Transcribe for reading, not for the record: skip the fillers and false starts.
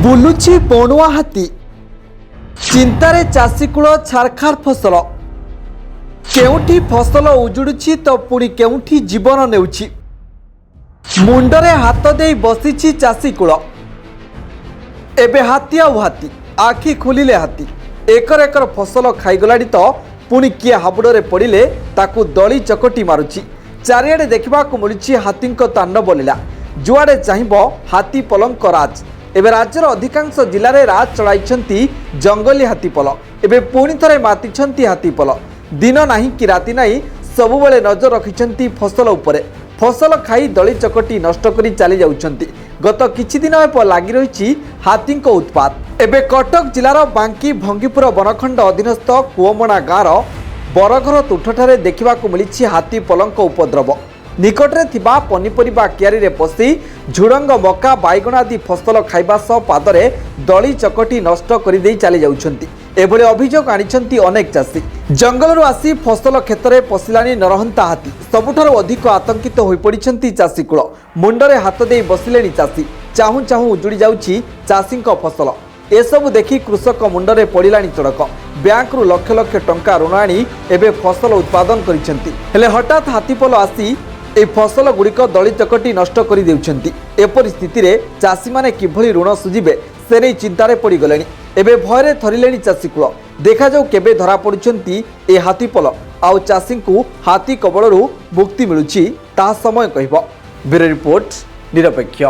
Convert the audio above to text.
बुलुची बणुआ हाथी चिंतारे चाषीकूल छारखार फसल केउठी फसल उजुड़ुछि तो पुणी केउठी जीवन नेउछि मुंडरे हाथ दे बसिछि चाषीकूल एबे हाथी आउ हाथी आखि खोलिले हाथी एकर एकर फसल खाईगलाड़ी तो पुणी किए हाबुड़े पड़िले ताकू दली चकटी मारुछि चारिआडे देखिबाकू मिलुछि हाथींक तांडव लीला जुआडे चाहिबो हाथी पलंक राज एबे राज्यर अधिकांश जिले में राज चलाई जंगली हाथीपल एबे पुणी थे माति हाथीपल दिन नहीं कि राति नहीं सबुबले नजर रखिंट फसल उपरे फसल खाई दली चकटी नष्ट कर चली जाउछंती। गत किछि दिन हेब लागि रही हाथी उत्पात एबे कटक जिलार बांकी भंगीपुर वनखंड अधीनस्थ कुओमणा गाँवर बरघर तुठठारे देखिबाकू मिली हाथी पलंक उपद्रव निकटरे थिबा पनीपरिबा कियारी रे पसी झुडंग मका बैगण आदि फसल खाइबा सह पादरे दली चकटी नष्ट कर दे चली जाउछंती। एभली अभियोग आनिछंती अनेक चाषी जंगलरू आसी फसल क्षेत्र में पशिलानी नरहंता हाथी सबुठारु अधिक आतंकित होई पड़िछंती चाषीकूल मुंडरे हाथ दे बसिलेनी चाषी चाहू चाहू उजुड़ी जाउछि चाषींक फसल एसबु देखि कृषक मुंडरे पड़िलानी चड़क बैंकरू लक्ष लक्ष टंका ऋण आनी एबे फसल उत्पादन करिसेंती हेले हठात हाथीपल आसी ए फसल गुड़िक दली चकटी नष्ट कर देउछंती। एपरि स्थिति रे चाषी माने किभली ऋण सुझिबे से नहीं चिंतारे पड़ी गलेनी एबे भयरे थरिलेनी चाषीकूल देखा जाऊ केबे धरा पड़ुछंती ए हाथीपल आउ चाषी को हाथी कबलरू मुक्ति मिलुछि ता समय कहिबो। ब्यूरो रिपोर्ट निरपेक्ष।